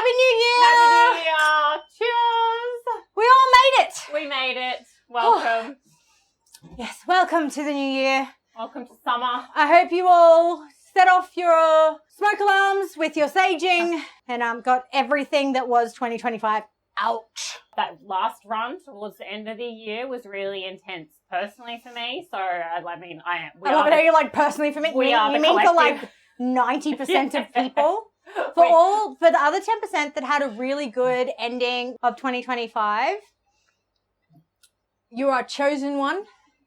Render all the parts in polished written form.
Happy New Year! Happy New Year! Cheers! We all made it! We made it. Welcome. Yes, welcome to the new year. Welcome to summer. I hope you all set off your smoke alarms with your saging and got everything that was 2025 out. That last run towards the end of the year was really intense personally for me. So, I love it how you like personally for me. We are the You mean for collective. like 90% of people? For the other 10% that had a really good ending of 2025, you are a chosen one.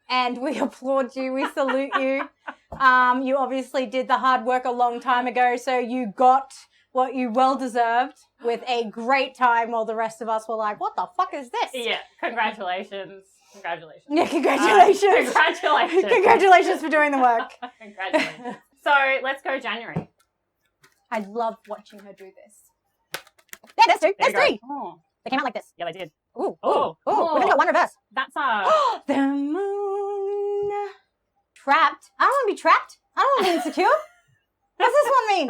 And we applaud you. We salute you. You obviously did the hard work a long time ago, so you got what you well deserved with a great time while the rest of us were like, what the fuck is this? Yeah, congratulations. Congratulations. Yeah, congratulations. Congratulations. Congratulations for doing the work. Congratulations. So, let's go January. I love watching her do this. Yeah, there's two. There's three. Oh. They came out like this. Yeah, they did. Ooh. Oh. Ooh. We've only got one reverse. That's The moon. Trapped. I don't want to be trapped. I don't want to be insecure. What's this one mean?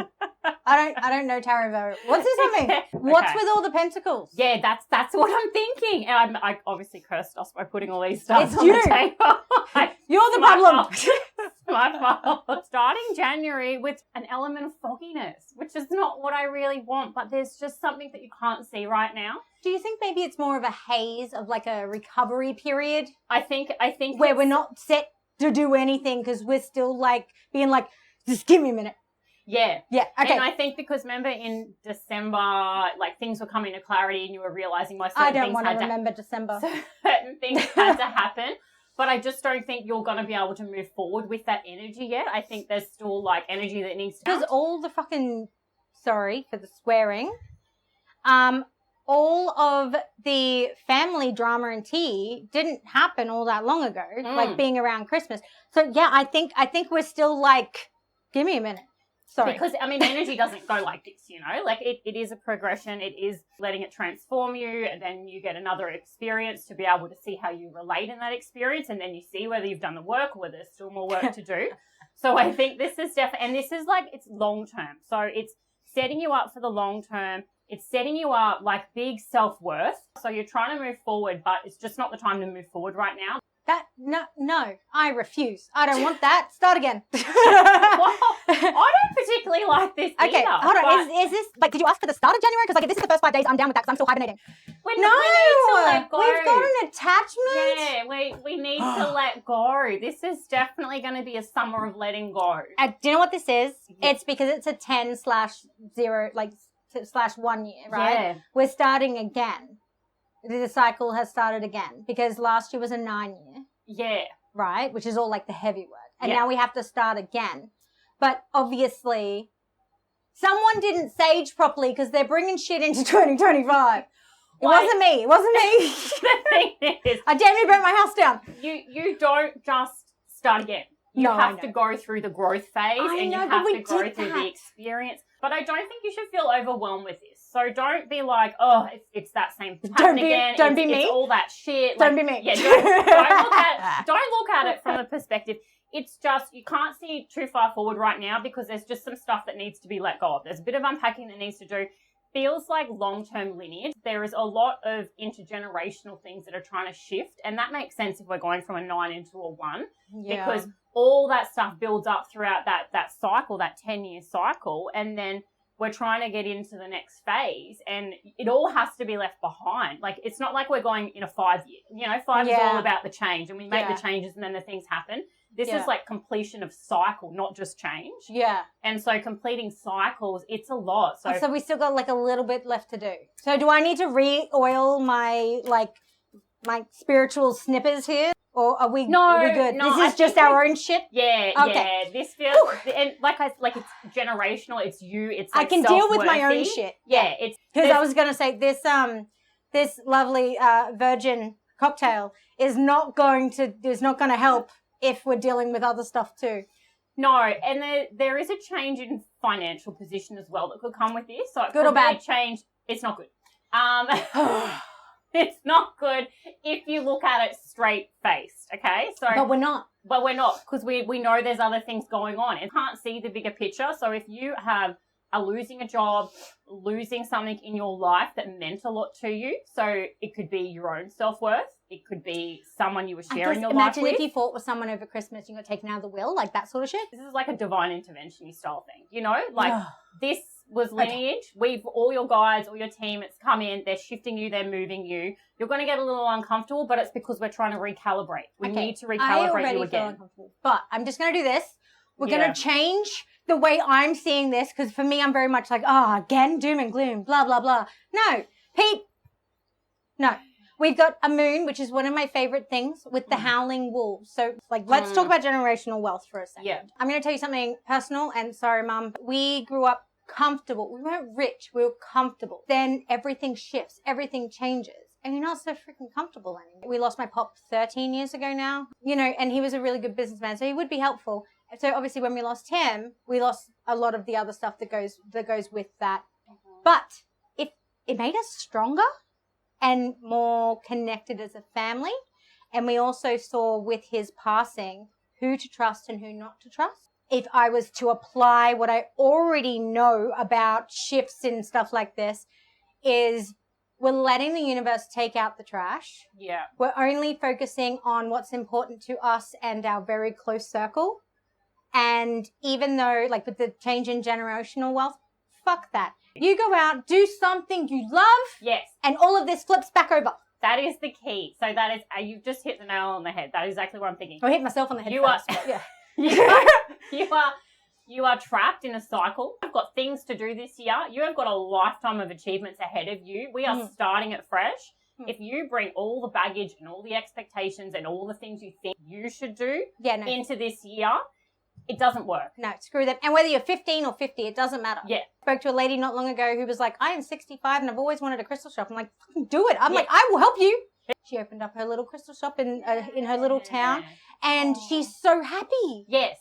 I don't know tarot very. What's this one mean? What's with all the pentacles? Yeah, that's what I'm thinking. And I obviously cursed us by putting all these stuff It's on you. the table. You're the problem. My fault. Starting January with an element of fogginess, which is not what I really want, but there's just something that you can't see right now. Do you think maybe it's more of a haze of like a recovery period? I think where we're not set to do anything because we're still like being like, just give me a minute. Yeah. Yeah. Okay. And I think because remember in December, like things were coming to clarity and you were realizing certain things I don't want to remember December. Certain things had to happen. But I just don't think you're going to be able to move forward with that energy yet. I think there's still like energy that needs to because all the fucking, sorry for the swearing, all of the family drama and tea didn't happen all that long ago, like being around Christmas. So yeah, I think we're still like, give me a minute. Sorry. Because, I mean, energy doesn't go like this, you know? Like, it is a progression. It is letting it transform you, and then you get another experience to be able to see how you relate in that experience, and then you see whether you've done the work or whether there's still more work to do. So I think this is definitely, and this is like, it's long-term. So it's setting you up for the long-term. It's setting you up like big self-worth. So you're trying to move forward, but it's just not the time to move forward right now. No, I refuse. I don't want that. Start again. Well, I don't particularly like this okay, either. hold on. Is this, like, did you ask for the start of January? Because, like, if this is the first 5 days, I'm down with that because I'm still hibernating. We need to let go. We've got an attachment. Yeah, we need to let go. This is definitely going to be a summer of letting go. Do you know what this is? Yeah. It's because it's a 10/0, like, /1 year, right? Yeah. We're starting again. The cycle has started again because last year was a 9 year. Yeah. Right? Which is all like the heavy work. And Yeah. now we have to start again. But obviously, someone didn't sage properly because they're bringing shit into 2025. It wasn't me. It wasn't me. The thing is, I damn near burnt my house down. you don't just start again. You have to go through the growth phase and you have to go through the experience. But I don't think you should feel overwhelmed with this. So don't be like, oh, it's that same pattern again. Don't be me. It's all that shit. Don't be me. Yeah, don't look at it from the perspective. It's just, you can't see too far forward right now because there's just some stuff that needs to be let go of. There's a bit of unpacking that needs to do. Feels like long-term lineage. There is a lot of intergenerational things that are trying to shift. And that makes sense if we're going from a 9 into a 1. Yeah. Because all that stuff builds up throughout that cycle, that 10-year cycle. And then we're trying to get into the next phase and it all has to be left behind. Like, it's not like we're going in a 5 year, you know, 5 is all about the change and we make the changes and then the things happen. This is like completion of cycle, not just change. Yeah. And so completing cycles, it's a lot. So we still got like a little bit left to do. So do I need to re-oil my spiritual snippers here? Or are we good? No, this is just our own shit? Yeah, okay. Yeah. This feels, and it's generational, it's you, it's like I can deal with my own shit. Yeah, it's... Because I was going to say, this lovely virgin cocktail is not going to help if we're dealing with other stuff too. No, and there is a change in financial position as well that could come with this. So it good or bad? Change. It's not good. It's not good if you look at it straight faced. Okay, so but we're not. But we're not because we know there's other things going on and can't see the bigger picture. So if you have are losing a job, losing something in your life that meant a lot to you. So it could be your own self-worth. It could be someone you were sharing your life with. Imagine if you fought with someone over Christmas and you got taken out of the will, like that sort of shit. This is like a divine intervention style thing, you know? Like this was lineage. We've all your guides, all your team, it's come in, they're shifting you, they're moving you. You're going to get a little uncomfortable, but it's because we're trying to recalibrate. We need to recalibrate you again. Uncomfortable, but I'm just going to do this. We're going to change the way I'm seeing this, because for me, I'm very much like, again, doom and gloom, blah, blah, blah. No, Pete, no. We've got a moon, which is one of my favorite things, with the howling wolves. So, like, let's talk about generational wealth for a second. Yeah. I'm going to tell you something personal, and sorry, Mum. We grew up comfortable. We weren't rich. We were comfortable. Then everything shifts. Everything changes. And you're not so freaking comfortable anymore. We lost my pop 13 years ago now, you know, and he was a really good businessman, so he would be helpful. So obviously when we lost him, we lost a lot of the other stuff that goes with that. But it made us stronger and more connected as a family. And we also saw with his passing who to trust and who not to trust. If I was to apply what I already know about shifts and stuff like this, is we're letting the universe take out the trash. Yeah. We're only focusing on what's important to us and our very close circle. And even though, like with the change in generational wealth, fuck that. You go out, do something you love. Yes. And all of this flips back over. That is the key. So that is, you've just hit the nail on the head. That is exactly what I'm thinking. I hit myself on the head. You are trapped in a cycle. You've got things to do this year. You have got a lifetime of achievements ahead of you. We are starting it fresh. If you bring all the baggage and all the expectations and all the things you think you should do into this year, it doesn't work. No, screw that. And whether you're 15 or 50, it doesn't matter. Yeah. I spoke to a lady not long ago who was like, I am 65 and I've always wanted a crystal shop. I'm like, fucking do it. I'm like, I will help you. She opened up her little crystal shop in her little town, and she's so happy. Yes.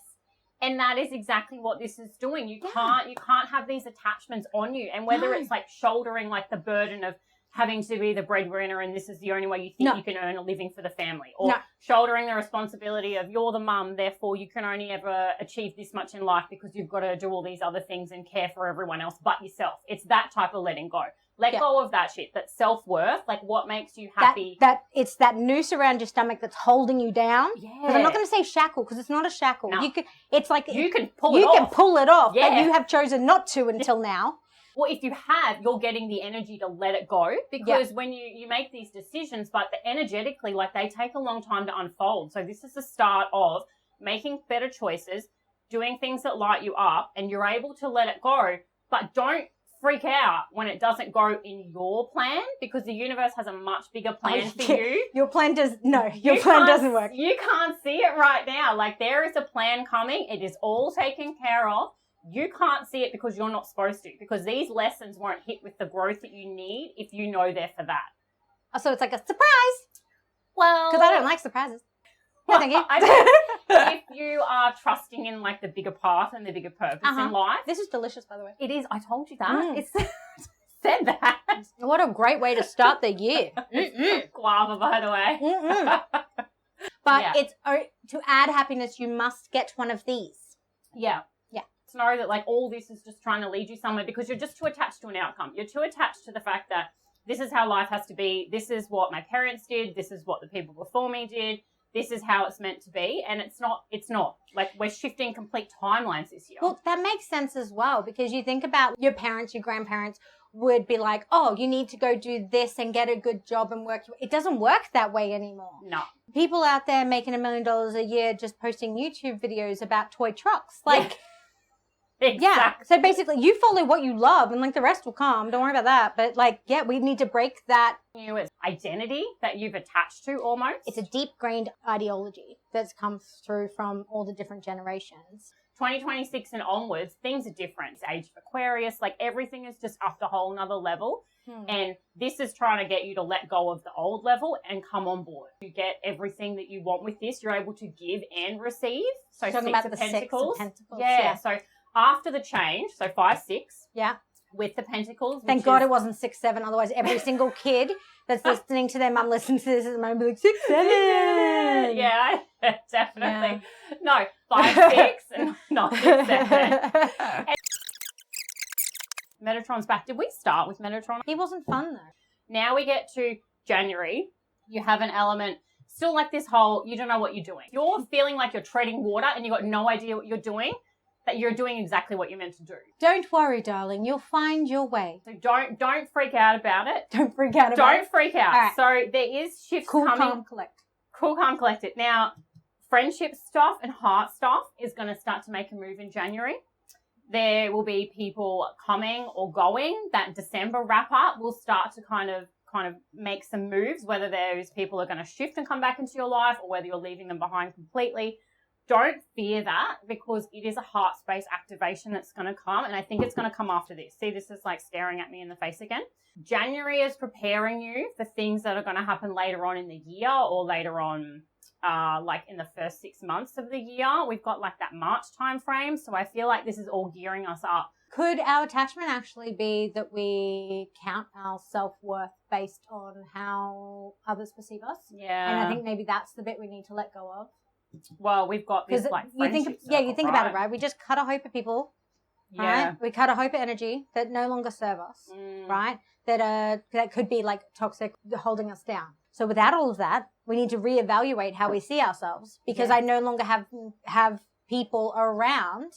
And that is exactly what this is doing. You can't have these attachments on you. And whether it's like shouldering like the burden of having to be the breadwinner and this is the only way you think you can earn a living for the family, or shouldering the responsibility of you're the mum, therefore you can only ever achieve this much in life because you've got to do all these other things and care for everyone else but yourself. It's that type of letting go. Let go of that shit. That self-worth, like what makes you happy. That it's that noose around your stomach that's holding you down. Yeah. Because I'm not going to say shackle, because it's not a shackle. No. You can pull it off. Yeah. But you have chosen not to until now. Well, if you have, you're getting the energy to let it go, because when you make these decisions, but energetically, like they take a long time to unfold. So this is the start of making better choices, doing things that light you up, and you're able to let it go, but don't freak out when it doesn't go in your plan, because the universe has a much bigger plan for you. Your plan doesn't work. You can't see it right now. Like there is a plan coming. It is all taken care of. You can't see it because you're not supposed to, because these lessons won't hit with the growth that you need if you know they're for that. Oh, so it's like a surprise. Well, because I don't like surprises. No, thank you. If you are trusting in like the bigger path and the bigger purpose in life. This is delicious, by the way. It is. I told you that. It's said that. What a great way to start the year. Guava, by the way. But it's to add happiness, you must get one of these. Yeah. To know that like all this is just trying to lead you somewhere, because you're just too attached to an outcome. You're too attached to the fact that this is how life has to be. This is what my parents did. This is what the people before me did. This is how it's meant to be. And it's not. Like we're shifting complete timelines this year. Well, that makes sense as well, because you think about your parents, your grandparents would be like, oh, you need to go do this and get a good job and work. It doesn't work that way anymore. No. People out there making $1 million a year just posting YouTube videos about toy trucks. Like... Exactly. Yeah. So basically you follow what you love and like the rest will come. Don't worry about that. But like, we need to break that. It's identity that you've attached to almost. It's a deep grained ideology that's come through from all the different generations. 2026 and onwards, things are different. It's age of Aquarius, like everything is just up to a whole nother level. And this is trying to get you to let go of the old level and come on board. You get everything that you want with this. You're able to give and receive. So talking about the 6 of Pentacles. Yeah. So after the change, so 5, 6. Yeah. With the Pentacles. Thank God it wasn't 6, 7. Otherwise, every single kid that's listening to their mum listen to this at the moment be like, 6, 7. Yeah, definitely. Yeah. No, 5, 6, and not 6, 7. Metatron's back. Did we start with Metatron? He wasn't fun though. Now we get to January. You have an element, still like this whole, you don't know what you're doing. You're feeling like you're treading water and you got no idea what you're doing, that you're doing exactly what you're meant to do. Don't worry, darling. You'll find your way. So don't freak out about it. Don't freak out about it. Don't freak out. All right. So there is shifts coming. Calm, collect. Cool, calm, collected. Now, friendship stuff and heart stuff is going to start to make a move in January. There will be people coming or going. That December wrap up will start to kind of make some moves, whether those people are going to shift and come back into your life or whether you're leaving them behind completely. Don't fear that, because it is a heart space activation that's going to come, and I think it's going to come after this. See, this is like staring at me in the face again. January is preparing you for things that are going to happen later on in the year or later on, like in the first 6 months of the year. We've got like that March time frame, so I feel like this is all gearing us up. Could our attachment actually be that we count our self-worth based on how others perceive us? Yeah. And I think maybe that's the bit we need to let go of. Well, we've got this like you think about it, right? We just cut a hope of people, yeah. right? We cut a hope of energy that no longer serve us, right? That could be like toxic, holding us down. So without all of that, we need to reevaluate how we see ourselves, because I no longer have people around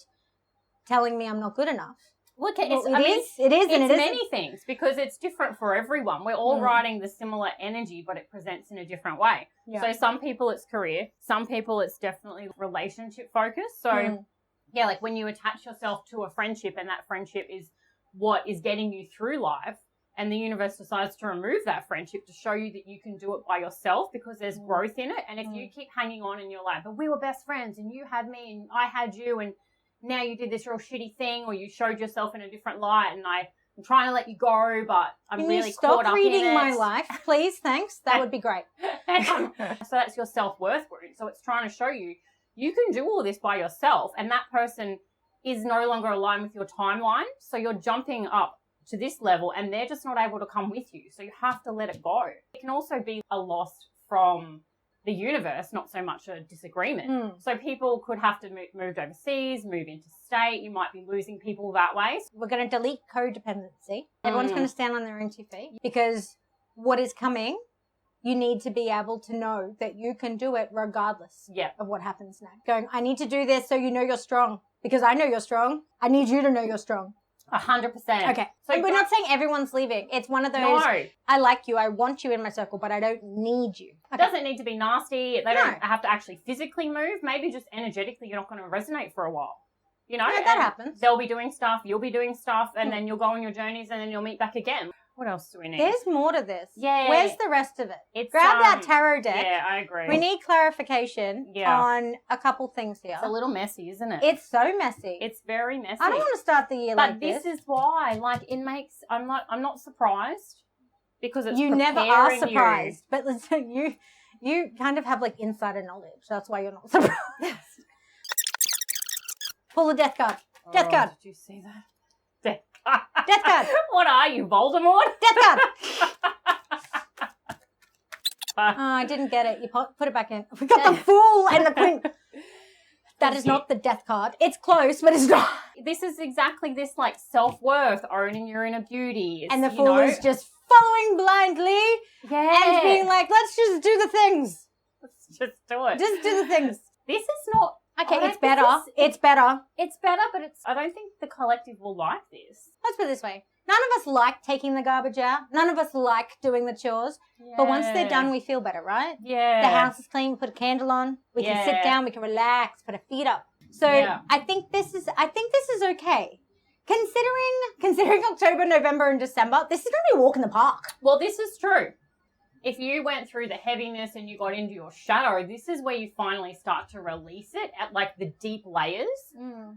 telling me I'm not good enough. Look, it is many things, because it's different for everyone. We're all riding the similar energy, but it presents in a different way. Yeah. So some people it's career, some people it's definitely relationship focused. So yeah, like when you attach yourself to a friendship and that friendship is what is getting you through life, and the universe decides to remove that friendship to show you that you can do it by yourself because there's growth in it. And if you keep hanging on and you're like, but we were best friends and you had me and I had you, and now you did this real shitty thing, or you showed yourself in a different light, and I'm trying to let you go, but I'm really caught up in it. Stop reading my life, please. Thanks. That would be great. So that's your self-worth wound. So it's trying to show you can do all this by yourself, and that person is no longer aligned with your timeline. So you're jumping up to this level and they're just not able to come with you. So you have to let it go. It can also be a loss from the universe, not so much a disagreement. So people could have to move overseas, move interstate. You might be losing people that way. We're going to delete codependency. Everyone's going to stand on their own 2 feet, because what is coming, you need to be able to know that you can do it regardless of what happens next. Going, I need to do this so you know you're strong, because I know you're strong. I need you to know you're strong. 100%. Okay. So we're not saying everyone's leaving. It's one of those, no. I like you, I want you in my circle, but I don't need you. Okay. It doesn't need to be nasty. They don't have to actually physically move. Maybe just energetically you're not going to resonate for a while. You know? Yeah, that happens. They'll be doing stuff, you'll be doing stuff, and then you'll go on your journeys, and then you'll meet back again. What else do we need? There's more to this. Yeah. Where's the rest of it? It's, grab that tarot deck. Yeah, I agree. We need clarification on a couple things here. It's a little messy, isn't it? It's so messy. It's very messy. I don't want to start the year like this. But this is why. Like, it makes, I'm not surprised, because it's you never are surprised. But listen, you kind of have like insider knowledge. That's why you're not surprised. Pull a death card. Death card. Did you see that? Death card. Death card. What are you, Voldemort? Death card. I didn't get it. You put it back in. We got the Fool and the Queen. That is not the death card. It's close, but it's not. This is exactly this, like, self-worth, owning your inner beauty. And the Fool is just following blindly and being like, let's just do the things. Let's just do it. Just do the things. This is not... Okay, it's better. It's better. It's better, but I don't think the collective will like this. Let's put it this way. None of us like taking the garbage out. None of us like doing the chores. Yeah. But once they're done, we feel better, right? Yeah. The house is clean. We put a candle on. We can sit down. We can relax. Put our feet up. So I think this is okay. Considering October, November, and December, this is going to be a walk in the park. Well, this is true. If you went through the heaviness and you got into your shadow, this is where you finally start to release it at, like, the deep layers.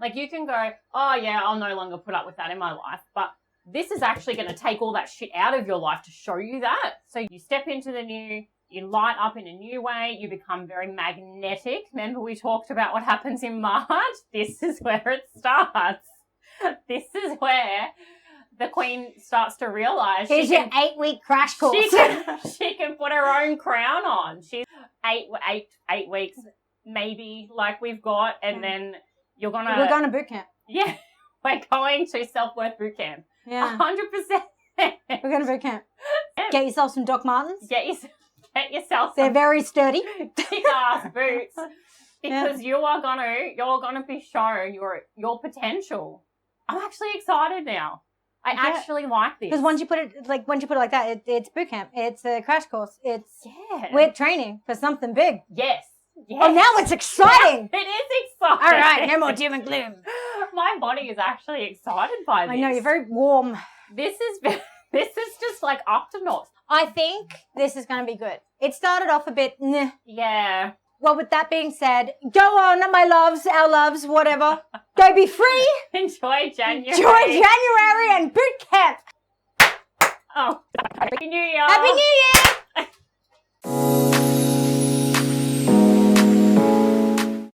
Like, you can go, oh, yeah, I'll no longer put up with that in my life. But this is actually going to take all that shit out of your life to show you that. So you step into the new, you light up in a new way, you become very magnetic. Remember we talked about what happens in March? This is where it starts. This is where... the Queen starts to realise here's your 8-week crash course. She can put her own crown on. She's 8 weeks, maybe, like we've got, and then we're going to boot camp. Yeah. we're going to Self-Worth Bootcamp. Yeah. 100%. We're going to boot camp. Get yourself some Doc Martens. Get yourself They're some very sturdy. big ass boots. Because you're gonna be shown your potential. I'm actually excited now. I actually like this. Because once you put it like that, it's boot camp. It's a crash course. We're training for something big. Yes. Oh, now it's exciting. It is exciting. All right, no more doom and gloom. My body is actually excited by this. I know, you're very warm. This is just like up to notch. I think this is going to be good. It started off a bit, Yeah. Well, with that being said, go on, my loves, our loves, whatever. Go be free. Enjoy January. Enjoy January and boot camp. Oh, Happy New Year. Happy New Year.